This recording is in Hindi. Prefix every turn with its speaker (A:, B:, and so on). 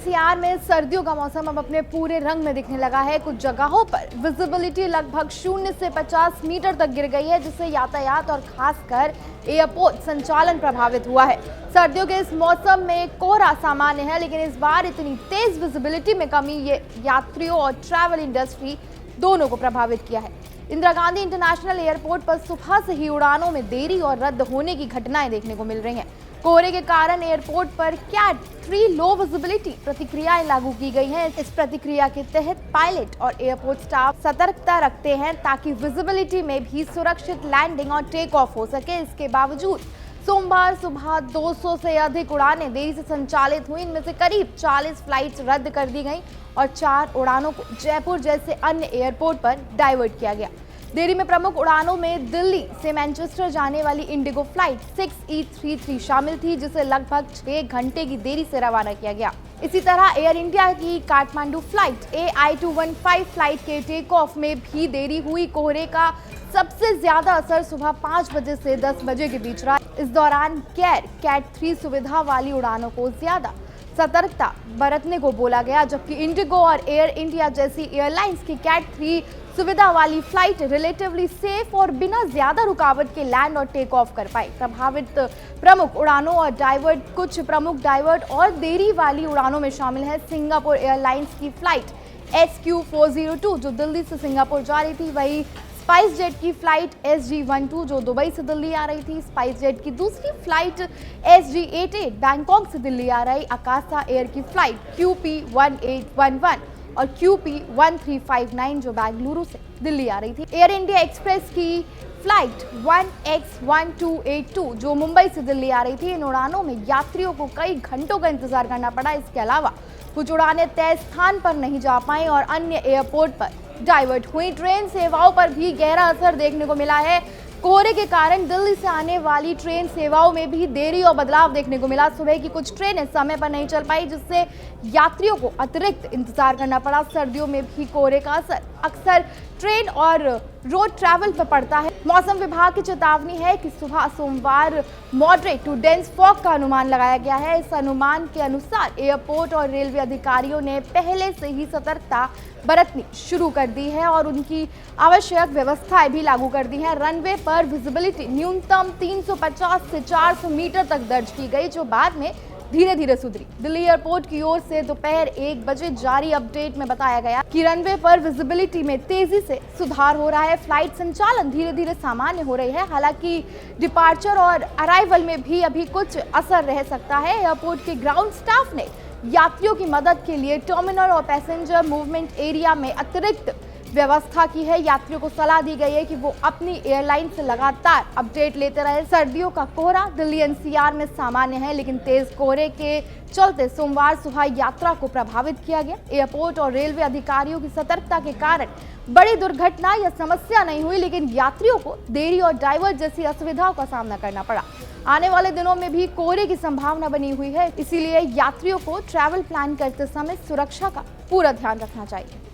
A: एनसीआर में सर्दियों का मौसम अब अपने पूरे रंग में दिखने लगा है। कुछ जगहों पर विजिबिलिटी लगभग 0 से 50 मीटर तक गिर गई है, जिससे यातायात और खासकर एयरपोर्ट संचालन प्रभावित हुआ है। सर्दियों के इस मौसम में कोहरा सामान्य है, लेकिन इस बार इतनी तेज विजिबिलिटी में कमी ये यात्रियों और ट्रैवल इंडस्ट्री दोनों को प्रभावित किया है। इंदिरा गांधी इंटरनेशनल एयरपोर्ट पर सुबह से ही उड़ानों में देरी और रद्द होने की घटनाएं देखने को मिल रही हैं। कोहरे के कारण एयरपोर्ट पर कैट 3 लो विजिबिलिटी प्रतिक्रियाएं लागू की गई हैं। इस प्रतिक्रिया के तहत पायलट और एयरपोर्ट स्टाफ सतर्कता रखते हैं ताकि विजिबिलिटी में भी सुरक्षित लैंडिंग और टेक ऑफ हो सके। इसके बावजूद सोमवार सुबह 200 से अधिक उड़ानें देरी से संचालित हुई। इनमें से करीब 40 फ्लाइट्स रद्द कर दी गई और 4 उड़ानों को जयपुर जैसे अन्य एयरपोर्ट पर डाइवर्ट किया गया। देरी में प्रमुख उड़ानों में दिल्ली से मैनचेस्टर जाने वाली इंडिगो फ्लाइट 6E33 शामिल थी, जिसे लगभग 6 घंटे की देरी से रवाना किया गया। इसी तरह एयर इंडिया की काठमांडू फ्लाइट AI215 फ्लाइट के टेक ऑफ में भी देरी हुई। कोहरे का सबसे ज्यादा असर सुबह 5 बजे से 10 बजे के बीच रहा। इस दौरान कैट 3 सुविधा वाली उड़ानों को ज्यादा सतर्कता बरतने को बोला गया, जबकि इंडिगो और एयर इंडिया जैसी एयरलाइंस की कैट 3 सुविधा वाली फ्लाइट रिलेटिवली सेफ और बिना ज्यादा रुकावट के लैंड और टेक ऑफ कर पाई। प्रभावित प्रमुख उड़ानों और डाइवर्ट कुछ प्रमुख डाइवर्ट और देरी वाली उड़ानों में शामिल है सिंगापुर एयरलाइंस की फ्लाइट SQ402 जो दिल्ली से सिंगापुर जा रही थी, वही स्पाइस जेट की फ्लाइट SG12 जो दुबई से दिल्ली आ रही थी। स्पाइस जेट की दूसरी फ्लाइट SG88 बैंकॉक से दिल्ली आ रही। आकाशा एयर की फ्लाइट QP1811 और QP1359 जो बेंगलुरु से दिल्ली आ रही थी। एयर इंडिया एक्सप्रेस की फ्लाइट 1X1282 जो मुंबई से दिल्ली आ रही थी। इन उड़ानों में यात्रियों को कई घंटों का इंतजार करना पड़ा। इसके अलावा कुछ उड़ानें तय स्थान पर नहीं जा पाई और अन्य एयरपोर्ट पर डाइवर्ट हुई। ट्रेन सेवाओं पर भी गहरा असर देखने को मिला है। कोहरे के कारण दिल्ली से आने वाली ट्रेन सेवाओं में भी देरी और बदलाव देखने को मिला। सुबह की कुछ ट्रेनें समय पर नहीं चल पाई, जिससे यात्रियों को अतिरिक्त इंतजार करना पड़ा। सर्दियों में भी कोहरे का असर अक्सर ट्रेन और रोड ट्रैवल पर पड़ता है। मौसम विभाग की चेतावनी है कि सुबह सोमवार मॉडरेट टू डेंस फॉग का अनुमान लगाया गया है। इस अनुमान के अनुसार एयरपोर्ट और रेलवे अधिकारियों ने पहले से ही सतर्कता बरतनी शुरू कर दी है और उनकी आवश्यक व्यवस्थाएं भी लागू कर दी हैं। रनवे पर विजिबिलिटी न्यूनतम 350 से 400 मीटर तक दर्ज की गई, जो बाद में धीरे धीरे सुधरी। दिल्ली एयरपोर्ट की ओर से दोपहर 1 बजे जारी अपडेट में बताया गया कि रनवे पर विजिबिलिटी में तेजी से सुधार हो रहा है। फ्लाइट संचालन धीरे धीरे सामान्य हो रही है। हालांकि डिपार्चर और अराइवल में भी अभी कुछ असर रह सकता है। एयरपोर्ट के ग्राउंड स्टाफ ने यात्रियों की मदद के लिए टर्मिनल और पैसेंजर मूवमेंट एरिया में अतिरिक्त व्यवस्था की है। यात्रियों को सलाह दी गई है कि वो अपनी एयरलाइन से लगातार अपडेट लेते रहे। सर्दियों का कोहरा दिल्ली एनसीआर में सामान्य है, लेकिन तेज कोहरे के चलते सोमवार सुबह यात्रा को प्रभावित किया गया। एयरपोर्ट और रेलवे अधिकारियों की सतर्कता के कारण बड़ी दुर्घटना या समस्या नहीं हुई, लेकिन यात्रियों को देरी और डाइवर्ट जैसी असुविधाओं का सामना करना पड़ा। आने वाले दिनों में भी कोहरे की संभावना बनी हुई है, इसीलिए यात्रियों को ट्रैवल प्लान करते समय सुरक्षा का पूरा ध्यान रखना चाहिए।